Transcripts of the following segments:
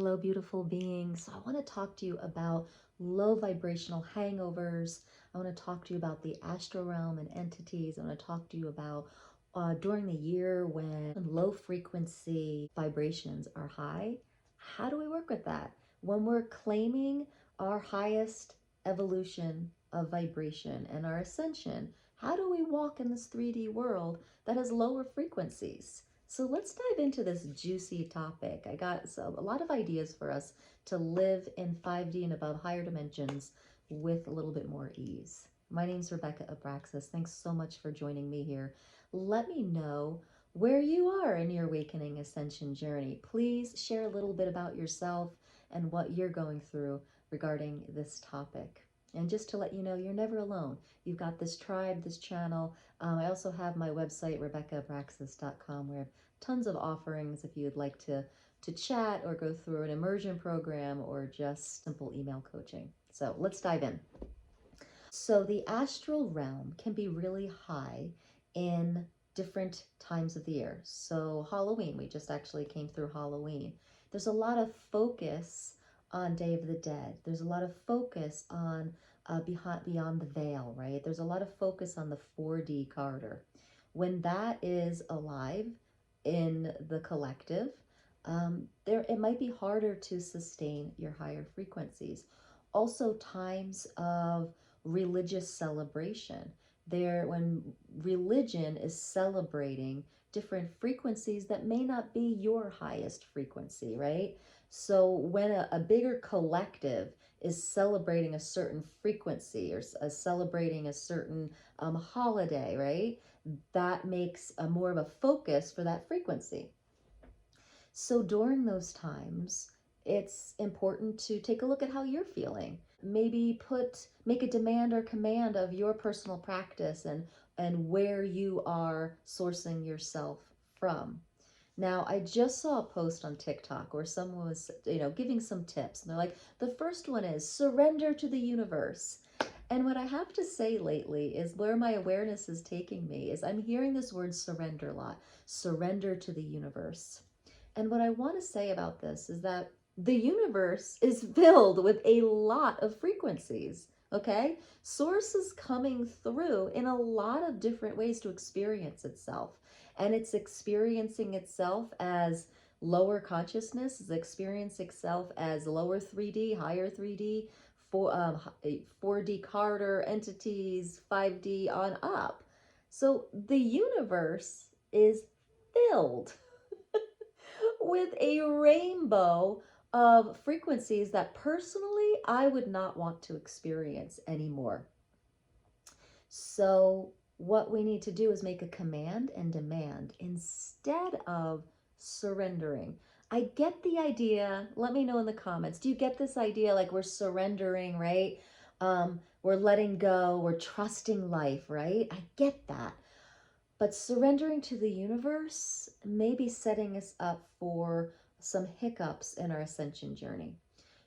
Hello, beautiful beings. So I want to talk to you about low vibrational hangovers. I want to talk to you about the astral realm and entities. I want to talk to you about during the year when low frequency vibrations are high. How do we work with that? When we're claiming our highest evolution of vibration and our ascension, how do we walk in this 3D world that has lower frequencies? So let's dive into this juicy topic. I got a lot of ideas for us to live in 5D and above higher dimensions with a little bit more ease. My name's Rebecca Abraxas. Thanks so much for joining me here. Let me know where you are in your awakening ascension journey. Please share a little bit about yourself and what you're going through regarding this topic. And just to let you know, you're never alone. You've got this tribe, this channel. I also have my website, RebeccaAbraxas.com, where I have tons of offerings if you'd like to chat or go through an immersion program or just simple email coaching. So let's dive in. So the astral realm can be really high in different times of the year. So Halloween, we just actually came through Halloween. There's a lot of focus on Day of the Dead. There's a lot of focus on beyond the veil, right? There's a lot of focus on the 4D corridor. When that is alive in the collective, it might be harder to sustain your higher frequencies. Also, times of religious celebration. When religion is celebrating different frequencies that may not be your highest frequency, right? So when a bigger collective is celebrating a certain frequency or celebrating a certain holiday, right? That makes more of a focus for that frequency. So during those times, it's important to take a look at how you're feeling. Maybe make a demand or command of your personal practice and where you are sourcing yourself from. Now, I just saw a post on TikTok where someone was, giving some tips. And they're like, the first one is surrender to the universe. And what I have to say lately is where my awareness is taking me is I'm hearing this word surrender a lot. Surrender to the universe. And what I want to say about this is that the universe is filled with a lot of frequencies, okay? Source is coming through in a lot of different ways to experience itself. And it's experiencing itself as lower consciousness, it's experiencing itself as lower 3D, higher 3D, 4D corridor entities, 5D on up. So the universe is filled with a rainbow of frequencies that personally I would not want to experience anymore. So what we need to do is make a command and demand instead of surrendering. I get the idea. Let me know in the comments. Do you get this idea? Like we're surrendering, right? We're letting go. We're trusting life, right? I get that. But surrendering to the universe may be setting us up for some hiccups in our ascension journey.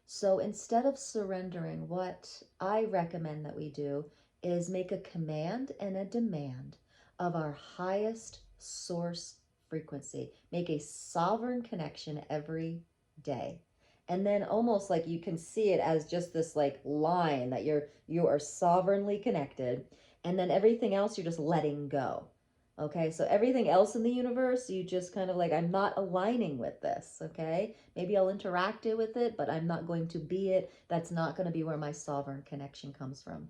So instead of surrendering, what I recommend that we do is make a command and a demand of our highest source frequency. Make a sovereign connection every day. And then almost like you can see it as just this like line that you are sovereignly connected, and then everything else you're just letting go. Okay, so everything else in the universe, you just kind of like, I'm not aligning with this, okay? Maybe I'll interact with it, but I'm not going to be it. That's not going to be where my sovereign connection comes from.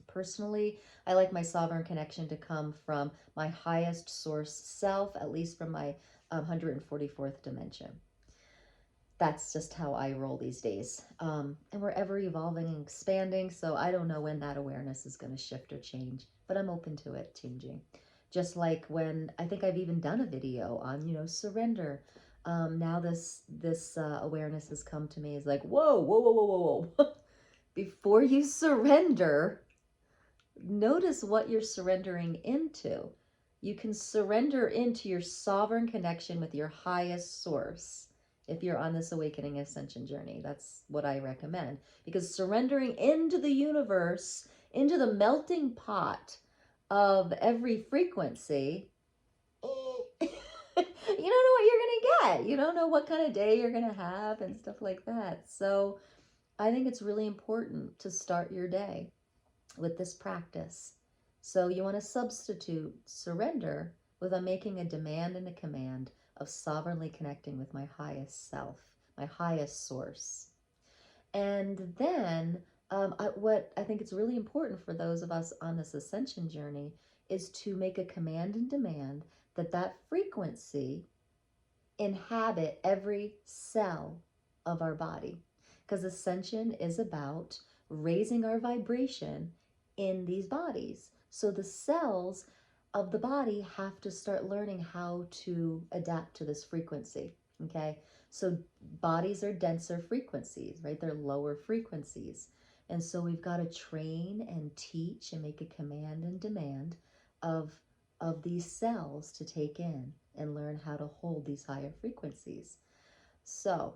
Personally, I like my sovereign connection to come from my highest source self, at least from my 144th dimension. That's just how I roll these days. And we're ever evolving and expanding, so I don't know when that awareness is going to shift or change, but I'm open to it changing. Just like when I think I've even done a video on, surrender. Now this awareness has come to me. It's like, whoa, whoa, whoa, whoa, whoa, whoa. Before you surrender, notice what you're surrendering into. You can surrender into your sovereign connection with your highest source if you're on this awakening ascension journey. That's what I recommend. Because surrendering into the universe, into the melting pot of every frequency, you don't know what you're going to yet. You don't know what kind of day you're going to have and stuff like that. So I think it's really important to start your day with this practice. So you want to substitute surrender with a making a demand and a command of sovereignly connecting with my highest self, my highest source. And then what I think it's really important for those of us on this ascension journey is to make a command and demand that that frequency inhabit every cell of our body. Because ascension is about raising our vibration in these bodies. So the cells of the body have to start learning how to adapt to this frequency. Okay. So bodies are denser frequencies, right? They're lower frequencies. And so we've got to train and teach and make a command and demand of these cells to take in and learn how to hold these higher frequencies. So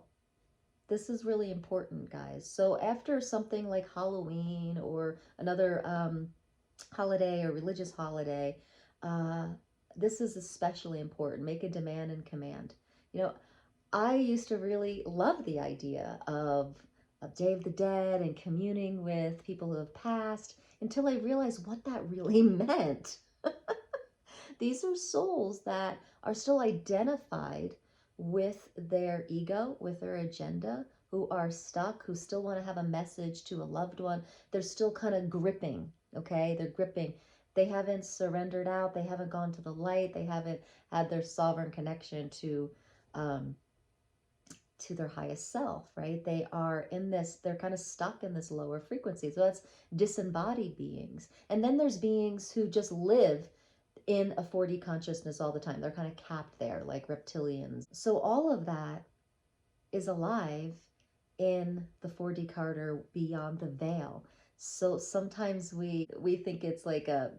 this is really important, guys. So after something like Halloween or another holiday or religious holiday, uh, this is especially important. Make a demand and command. You know, I used to really love the idea of Day of the Dead and communing with people who have passed until I realized what that really meant. These are souls that are still identified with their ego, with their agenda, who are stuck, who still want to have a message to a loved one. They're still kind of gripping, okay? They're gripping. They haven't surrendered out. They haven't gone to the light. They haven't had their sovereign connection um, to their highest self, right? They are in this, they're kind of stuck in this lower frequency. So that's disembodied beings. And then there's beings who just live in a 4D consciousness all the time. They're kind of capped there, like reptilians. So all of that is alive in the 4D Carter beyond the veil. So sometimes we think it's like a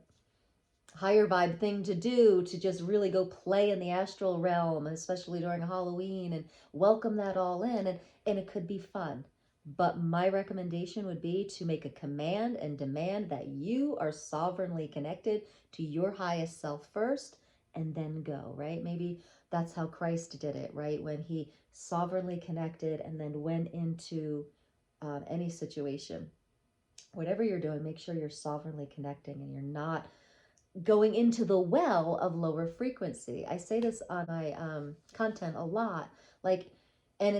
higher vibe thing to do to just really go play in the astral realm, especially during Halloween, and welcome that all in, and it could be fun. But my recommendation would be to make a command and demand that you are sovereignly connected to your highest self first and then go, right? Maybe that's how Christ did it, right? When he sovereignly connected and then went into any situation. Whatever you're doing, make sure you're sovereignly connecting and you're not going into the well of lower frequency. I say this on my content a lot, like, and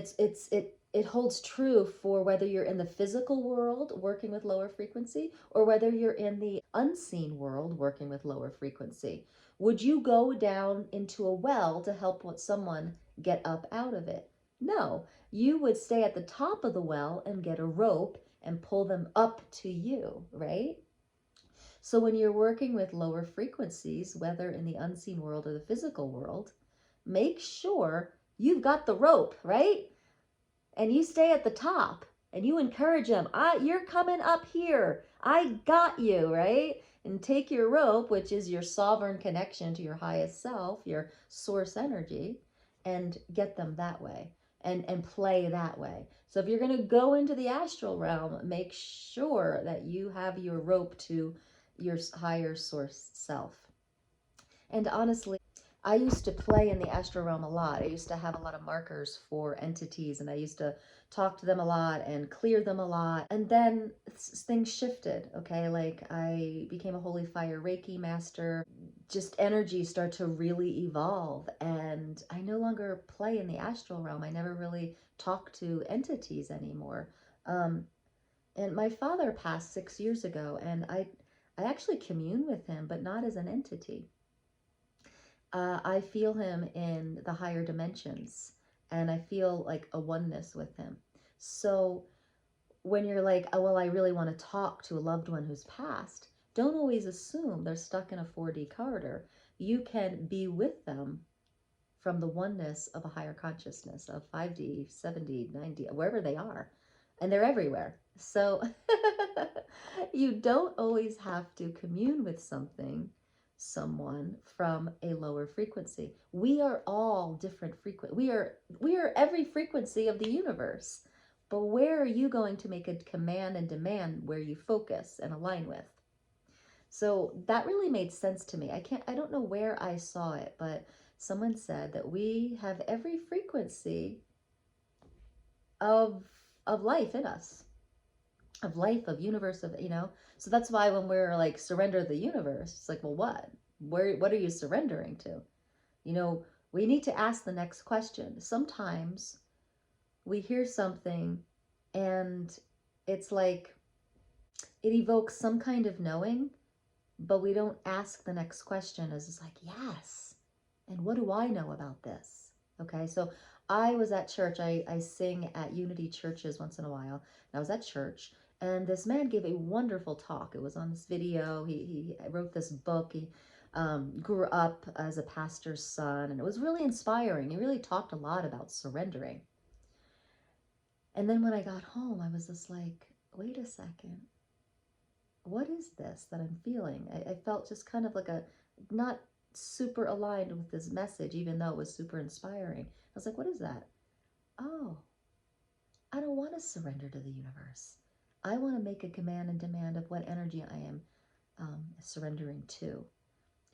it holds true for whether you're in the physical world working with lower frequency or whether you're in the unseen world working with lower frequency. Would you go down into a well to help someone get up out of it? No, you would stay at the top of the well and get a rope and pull them up to you, right? So when you're working with lower frequencies, whether in the unseen world or the physical world, make sure you've got the rope, right? And you stay at the top and you encourage them. You're coming up here. I got you, right? And take your rope, which is your sovereign connection to your highest self, your source energy, and get them that way and play that way. So if you're going to go into the astral realm, make sure that you have your rope to your higher source self. And honestly, I used to play in the astral realm a lot. I used to have a lot of markers for entities and I used to talk to them a lot and clear them a lot. And then things shifted, okay? Like I became a holy fire Reiki master. Just energy start to really evolve and I no longer play in the astral realm. I never really talk to entities anymore. And my father passed 6 years ago and I actually commune with him, but not as an entity. I feel him in the higher dimensions and I feel like a oneness with him. So when you're like, oh, well, I really want to talk to a loved one who's passed, don't always assume they're stuck in a 4D corridor. You can be with them from the oneness of a higher consciousness of 5D, 7D, 9D, wherever they are. And they're everywhere. So you don't always have to commune with someone from a lower frequency. We are all different frequency. We are every frequency of the universe. But where are you going to make a command and demand where you focus and align with? So that really made sense to me. I don't know where I saw it, but someone said that we have every frequency of of life in us, of life, of universe, of, you know. So that's why when we're like surrender the universe, it's like, well, what are you surrendering to? You know, we need to ask the next question. Sometimes we hear something and it's like it evokes some kind of knowing, but we don't ask the next question as it's like, yes, and what do I know about this? Okay, so I was at church. I sing at Unity churches once in a while. And I was at church, and this man gave a wonderful talk. It was on this video. He wrote this book. He grew up as a pastor's son, and it was really inspiring. He really talked a lot about surrendering. And then when I got home, I was just like, wait a second. What is this that I'm feeling? I felt just kind of like a not super aligned with this message, even though it was super inspiring. I was like, what is that? Oh, I don't want to surrender to the universe. I want to make a command and demand of what energy I am surrendering to.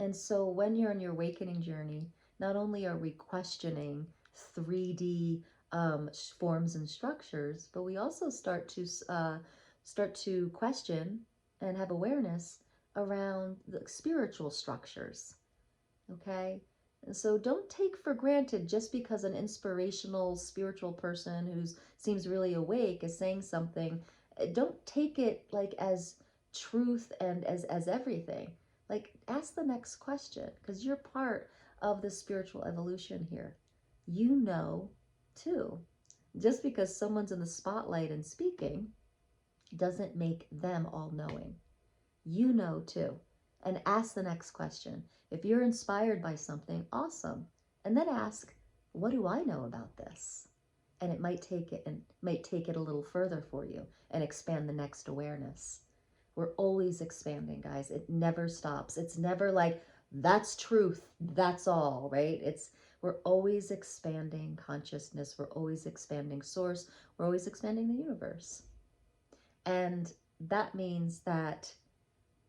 And so when you're on your awakening journey, not only are we questioning 3D forms and structures, but we also start to question and have awareness around the spiritual structures. Okay? And so don't take for granted just because an inspirational spiritual person who seems really awake is saying something. Don't take it like as truth and as everything. Like, ask the next question, because you're part of the spiritual evolution here. You know too. Just because someone's in the spotlight and speaking doesn't make them all knowing. You know too. And ask the next question. If you're inspired by something, awesome. And then ask, what do I know about this? And it might take it a little further for you and expand the next awareness. We're always expanding, guys. It never stops. It's never like, that's truth, that's all, right? We're always expanding consciousness. We're always expanding source. We're always expanding the universe. And that means that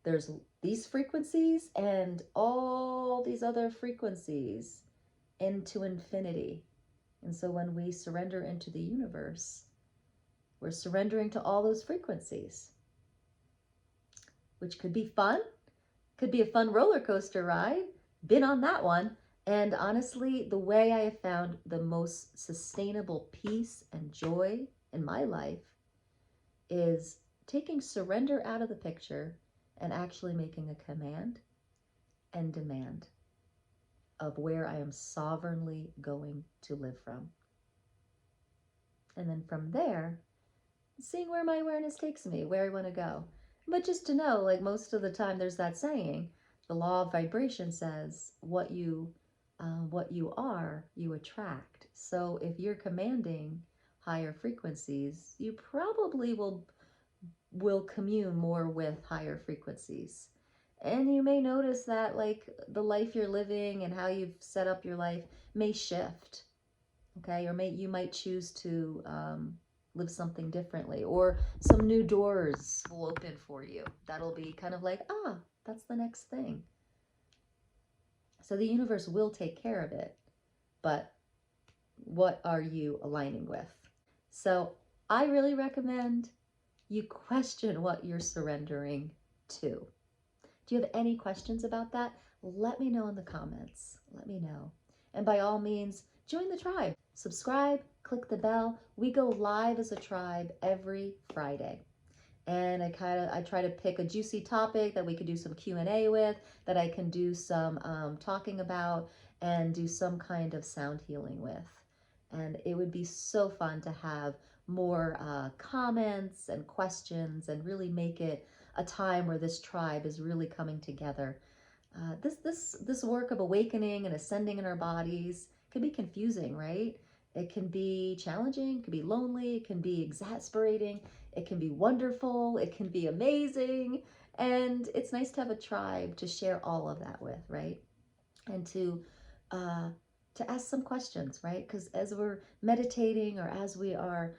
there's these frequencies and all these other frequencies into infinity. And so when we surrender into the universe, we're surrendering to all those frequencies, which could be fun. Could be a fun roller coaster ride. Been on that one. And honestly, the way I have found the most sustainable peace and joy in my life is taking surrender out of the picture and actually making a command and demand of where I am sovereignly going to live from. And then from there, seeing where my awareness takes me, where I want to go. But just to know, like most of the time there's that saying, the law of vibration says what you are, you attract. So if you're commanding higher frequencies, you probably will commune more with higher frequencies. And you may notice that like the life you're living and how you've set up your life may shift. Okay, or you might choose to live something differently, or some new doors will open for you. That'll be kind of like, that's the next thing. So the universe will take care of it, but what are you aligning with? So I really recommend you question what you're surrendering to. Do you have any questions about that? Let me know in the comments. Let me know. And by all means, join the tribe. Subscribe, click the bell. We go live as a tribe every Friday. And I try to pick a juicy topic that we could do some Q&A with, that I can do some talking about, and do some kind of sound healing with. And it would be so fun to have more comments and questions, and really make it a time where this tribe is really coming together. This work of awakening and ascending in our bodies can be confusing, right? It can be challenging, it can be lonely, it can be exasperating, it can be wonderful, it can be amazing, and it's nice to have a tribe to share all of that with, right? And to ask some questions, right? Because as we're meditating, or as we are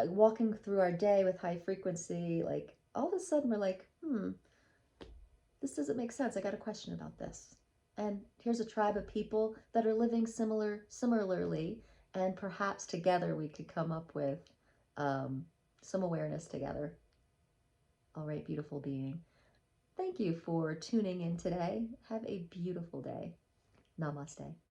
walking through our day with high frequency, like all of a sudden we're like, this doesn't make sense. I got a question about this. And here's a tribe of people that are living similarly, and perhaps together we could come up with um, some awareness together. All right, beautiful being. Thank you for tuning in today. Have a beautiful day. Namaste.